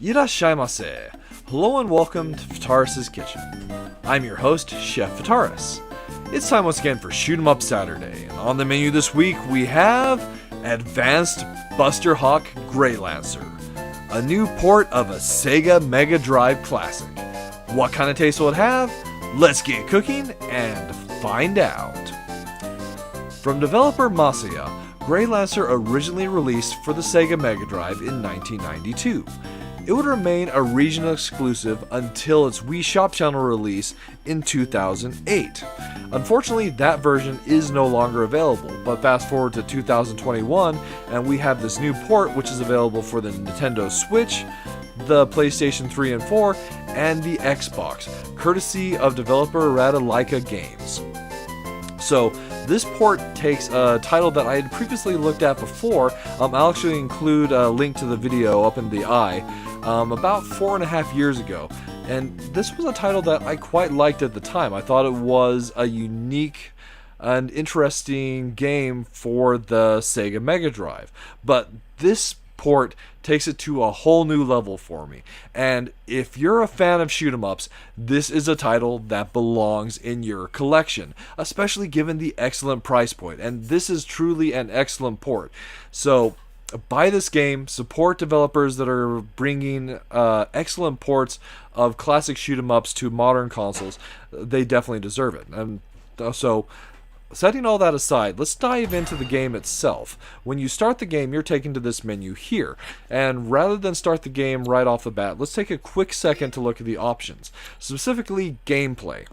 Irashaimase. Hello and welcome to Fataris' Kitchen. I'm your host, Chef Fataris. It's time once again for Shoot 'em Up Saturday, and on the menu this week we have Advanced Buster Hawk GleyLancer, a new port of a Sega Mega Drive classic. What kind of taste will it have? Let's get cooking and find out. From developer Masaya, GleyLancer originally released for the Sega Mega Drive in 1992. It would remain a regional exclusive until its Wii Shop Channel release in 2008. Unfortunately, that version is no longer available, but fast forward to 2021 and we have this new port which is available for the Nintendo Switch, the PlayStation 3 and 4, and the Xbox, courtesy of developer Radalaika Games. So, this port takes a title that I had previously looked at before. I'll actually include a link to the video up in the eye, about 4.5 years ago. And this was a title that I quite liked at the time. I thought it was a unique and interesting game for the Sega Mega Drive. But this port takes it to a whole new level for me. And if you're a fan of shoot 'em ups, this is a title that belongs in your collection, especially given the excellent price point. And this is truly an excellent port. So buy this game, support developers that are bringing excellent ports of classic shoot 'em ups to modern consoles. They definitely deserve it. And so, setting all that aside, let's dive into the game itself. When you start the game, you're taken to this menu here. And rather than start the game right off the bat, let's take a quick second to look at the options, specifically gameplay.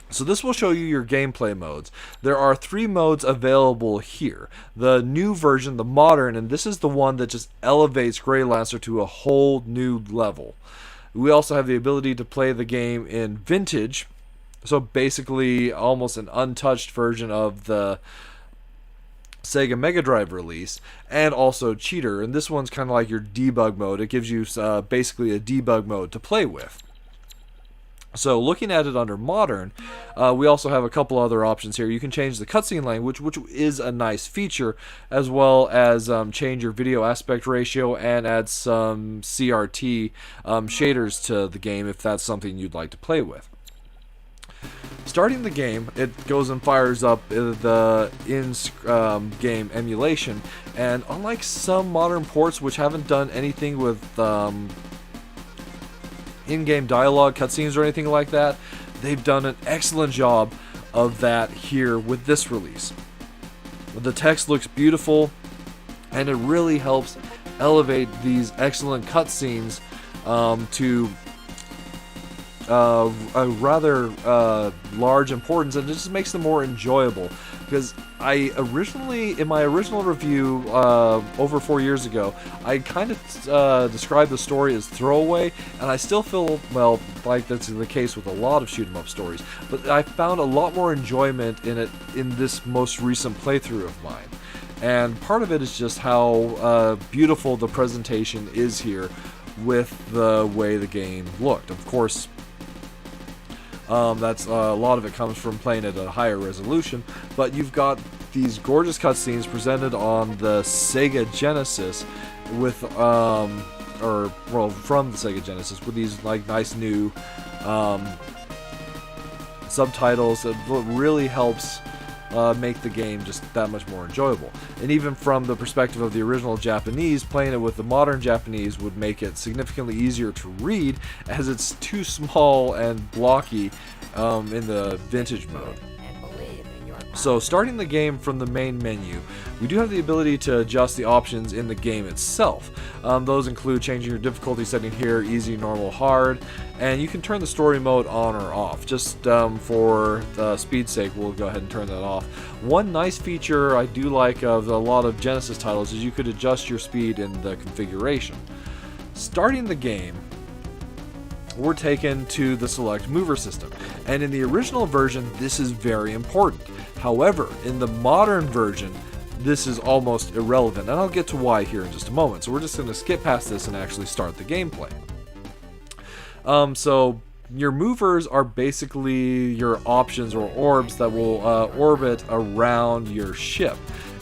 So this will show you your gameplay modes. There are 3 modes available here. The new version, the modern, and this is the one that just elevates GleyLancer to a whole new level. We also have the ability to play the game in vintage, so basically almost an untouched version of the Sega Mega Drive release, and also cheater, and this one's kind of like your debug mode. It gives you basically a debug mode to play with. So looking at it under modern, we also have a couple other options here. You can change the cutscene language, which is a nice feature, as well as change your video aspect ratio and add some CRT shaders to the game if that's something you'd like to play with. Starting the game, it goes and fires up the in-game emulation, and unlike some modern ports which haven't done anything with in-game dialogue, cutscenes, or anything like that, they've done an excellent job of that here with this release. The text looks beautiful, and it really helps elevate these excellent cutscenes to a rather large importance, and it just makes them more enjoyable. Because I originally, in my original review over 4 years ago, I kind of described the story as throwaway, and I still feel, well, like that's the case with a lot of shoot 'em up stories. But I found a lot more enjoyment in it in this most recent playthrough of mine. And part of it is just how beautiful the presentation is here with the way the game looked. Of course, that's a lot of it comes from playing at a higher resolution, but you've got these gorgeous cutscenes presented on the Sega Genesis with, from the Sega Genesis with these like nice new subtitles that really helps make the game just that much more enjoyable. And even from the perspective of the original Japanese, playing it with the modern Japanese would make it significantly easier to read, as it's too small and blocky in the vintage mode. So starting the game from the main menu, we do have the ability to adjust the options in the game itself. Those include changing your difficulty setting here, easy, normal, hard, and you can turn the story mode on or off. Just for the speed's sake, we'll go ahead and turn that off. One nice feature I do like of a lot of Genesis titles is you could adjust your speed in the configuration. Starting the game, we're taken to the select mover system, and in the original version this is very important. However, in the modern version this is almost irrelevant, and I'll get to why here in just a moment. So we're just going to skip past this and actually start the gameplay. So your movers are basically your options or orbs that will orbit around your ship.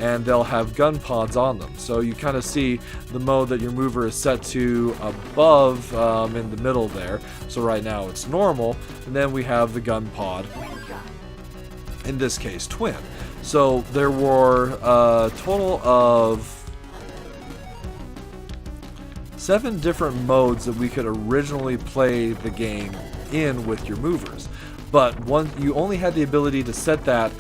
and they'll have gun pods on them. So you kind of see the mode that your mover is set to above in the middle there. So right now it's normal, and then we have the gun pod, in this case twin. So there were a total of 7 different modes that we could originally play the game in with your movers, but you only had the ability to set that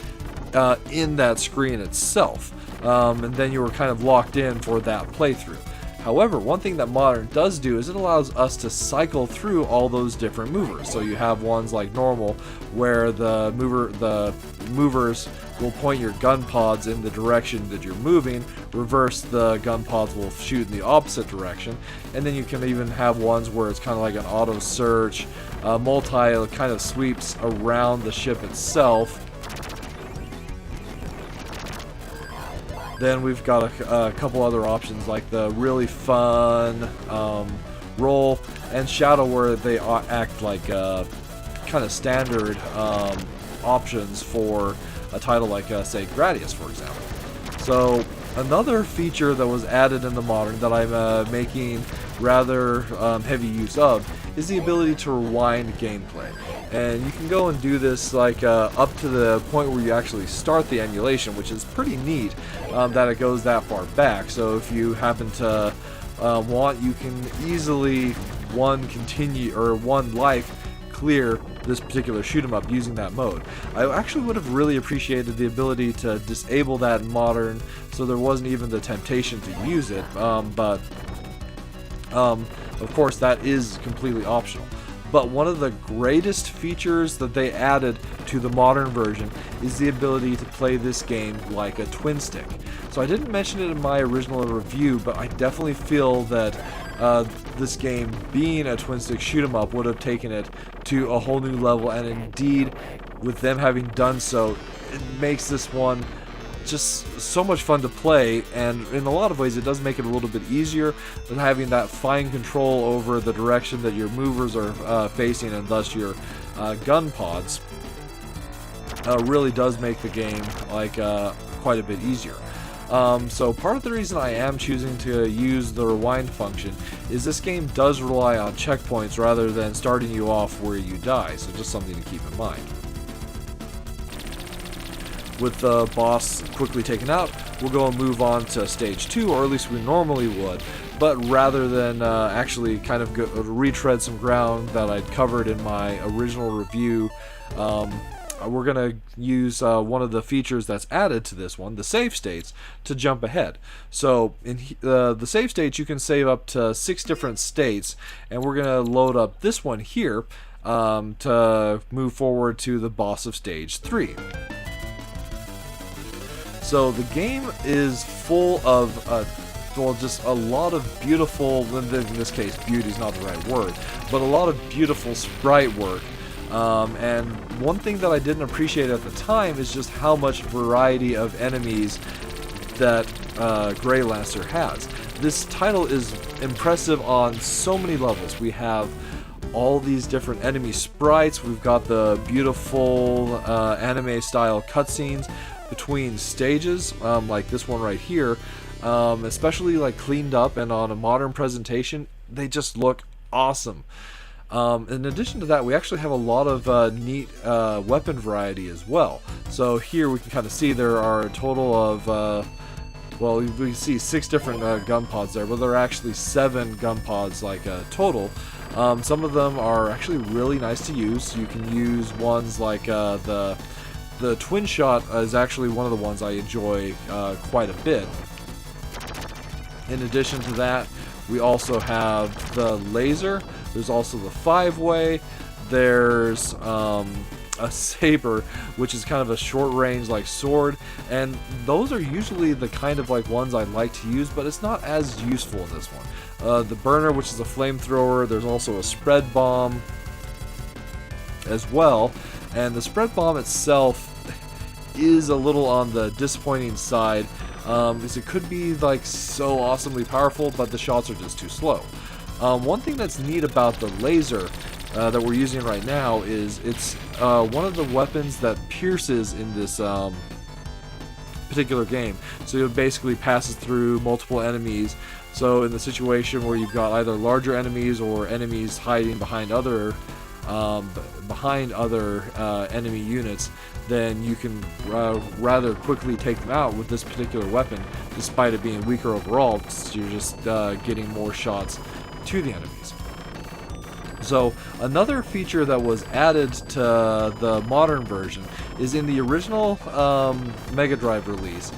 in that screen itself, and then you were kind of locked in for that playthrough. However, one thing that Modern does do is it allows us to cycle through all those different movers. So you have ones like normal, where the movers will point your gun pods in the direction that you're moving. Reverse, the gun pods will shoot in the opposite direction. And then you can even have ones where it's kind of like an auto search, multi kind of sweeps around the ship itself. Then we've got a couple other options like the really fun roll and shadow, where they act like kind of standard options for a title like say Gradius, for example. So another feature that was added in the Modern that I'm making rather heavy use of is the ability to rewind gameplay. And you can go and do this like up to the point where you actually start the emulation, which is pretty neat that it goes that far back. So if you happen to want, you can easily one life clear this particular shoot 'em up using that mode. I actually would have really appreciated the ability to disable that in Modern, so there wasn't even the temptation to use it, but of course that is completely optional. But one of the greatest features that they added to the Modern version is the ability to play this game like a twin stick. So I didn't mention it in my original review, but I definitely feel that this game being a twin stick shoot 'em up would have taken it to a whole new level, and indeed, with them having done so, it makes this one just so much fun to play, and in a lot of ways it does make it a little bit easier than having that fine control over the direction that your movers are facing, and thus your gun pods really does make the game like quite a bit easier. So part of the reason I am choosing to use the rewind function is this game does rely on checkpoints rather than starting you off where you die, so just something to keep in mind. With the boss quickly taken out, we'll go and move on to stage 2, or at least we normally would, but rather than actually kind of retread some ground that I'd covered in my original review, we're going to use one of the features that's added to this one, the save states, to jump ahead. So in the save states, you can save up to 6 different states, and we're going to load up this one here to move forward to the boss of stage 3. So the game is full of just a lot of beautiful, in this case beauty is not the right word, but a lot of beautiful sprite work. And one thing that I didn't appreciate at the time is just how much variety of enemies that GleyLancer has. This title is impressive on so many levels. We have all these different enemy sprites, we've got the beautiful anime style cutscenes between stages, like this one right here, especially like cleaned up and on a modern presentation, they just look awesome. In addition to that, we actually have a lot of neat weapon variety as well. So here we can kind of see there are a total of, well, we see 6 different gun pods there, but there are actually 7 gun pods like total. Some of them are actually really nice to use. You can use ones like the twin shot is actually one of the ones I enjoy quite a bit. In addition to that, we also have the laser. There's also the 5-way. There's a saber, which is kind of a short range like sword, and those are usually the kind of like ones I like to use, but it's not as useful in this one. The burner, which is a flamethrower. There's also a spread bomb as well, and the spread bomb itself is a little on the disappointing side, because it could be like so awesomely powerful, but the shots are just too slow. One thing that's neat about the laser that we're using right now is it's one of the weapons that pierces in this particular game. So it basically passes through multiple enemies. So in the situation where you've got either larger enemies or enemies hiding behind other enemy units, then you can rather quickly take them out with this particular weapon, despite it being weaker overall. You're just getting more shots to the enemies. So another feature that was added to the modern version is in the original Mega Drive release.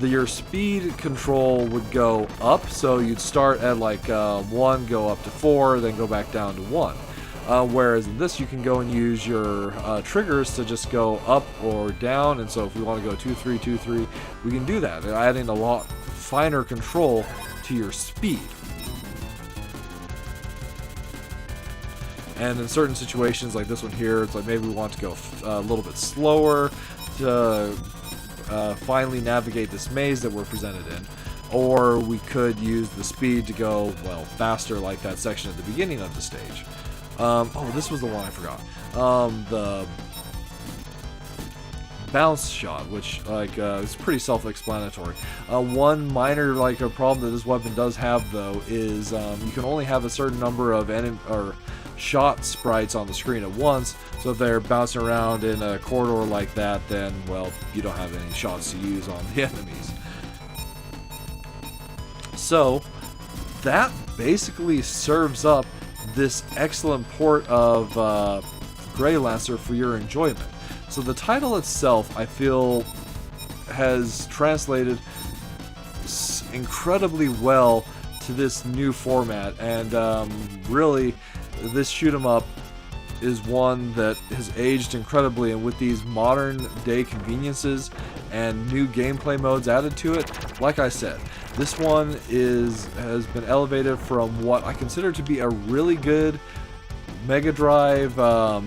Your speed control would go up, so you'd start at like 1, go up to 4, then go back down to 1. Whereas in this, you can go and use your triggers to just go up or down, and so if we want to go 2, 3, 2, 3, we can do that, adding a lot finer control to your speed. And in certain situations like this one here, it's like maybe we want to go a little bit slower to finally navigate this maze that we're presented in. Or we could use the speed to go, well, faster, like that section at the beginning of the stage. Oh, this was the one I forgot. The bounce shot, which is pretty self-explanatory. One minor a problem that this weapon does have, though, is you can only have a certain number of shot sprites on the screen at once. So if they're bouncing around in a corridor like that, then, well, you don't have any shots to use on the enemies. So that basically serves up this excellent port of GleyLancer for your enjoyment. So the title itself, I feel, has translated incredibly well to this new format, and really, this shoot 'em up is one that has aged incredibly, and with these modern day conveniences and new gameplay modes added to it, like I said, this one has been elevated from what I consider to be a really good Mega Drive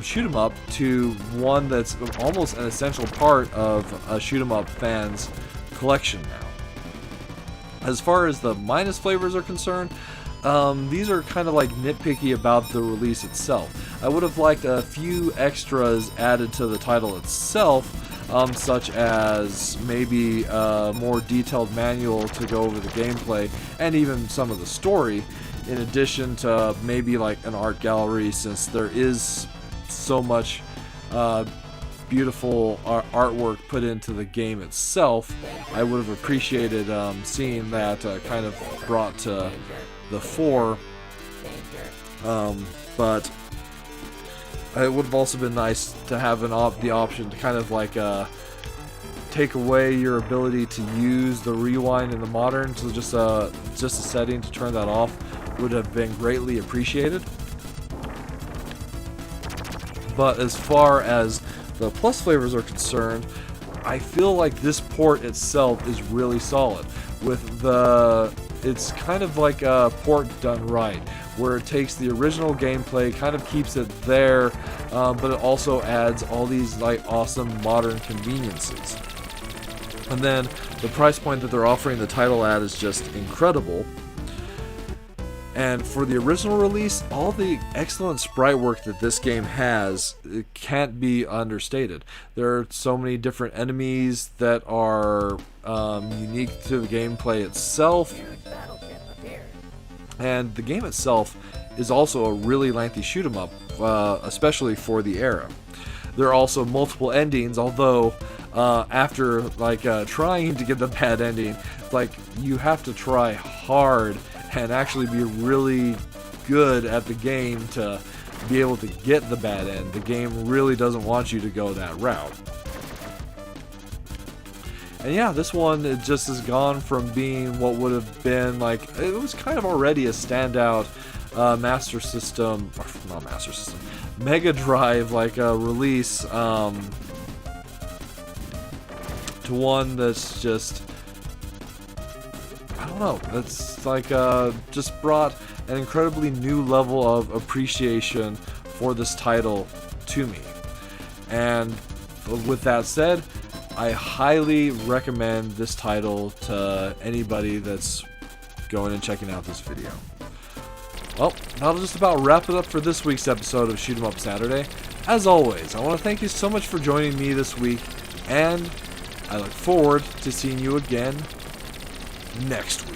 shoot 'em up to one that's almost an essential part of a shoot 'em up fan's collection now. As far as the minus flavors are concerned, these are kind of like nitpicky about the release itself. I would have liked a few extras added to the title itself, such as maybe a more detailed manual to go over the gameplay and even some of the story, in addition to maybe like an art gallery, since there is so much beautiful artwork put into the game itself. I would have appreciated seeing that kind of brought to the fore, but it would have also been nice to have the option to kind of like take away your ability to use the rewind in the modern, so just a setting to turn that off would have been greatly appreciated. But as far as the plus flavors are concerned, I feel like this port itself is really solid. It's kind of like a port done right, where it takes the original gameplay, kind of keeps it there, but it also adds all these like awesome modern conveniences. And then the price point that they're offering the title at is just incredible. And for the original release, all the excellent sprite work that this game has, it can't be understated. There are so many different enemies that are unique to the gameplay itself. And the game itself is also a really lengthy shoot 'em up, especially for the era. There are also multiple endings, although after trying to get the bad ending, you have to try hard and actually be really good at the game to be able to get the bad end. The game really doesn't want you to go that route. And yeah, this one, it just has gone from being what would have been it was kind of already a standout Mega Drive release, to one that's just, I don't know, that's just brought an incredibly new level of appreciation for this title to me. And with that said, I highly recommend this title to anybody that's going and checking out this video. Well, that'll just about wrap it up for this week's episode of Shoot 'em Up Saturday. As always, I want to thank you so much for joining me this week, and I look forward to seeing you again next week.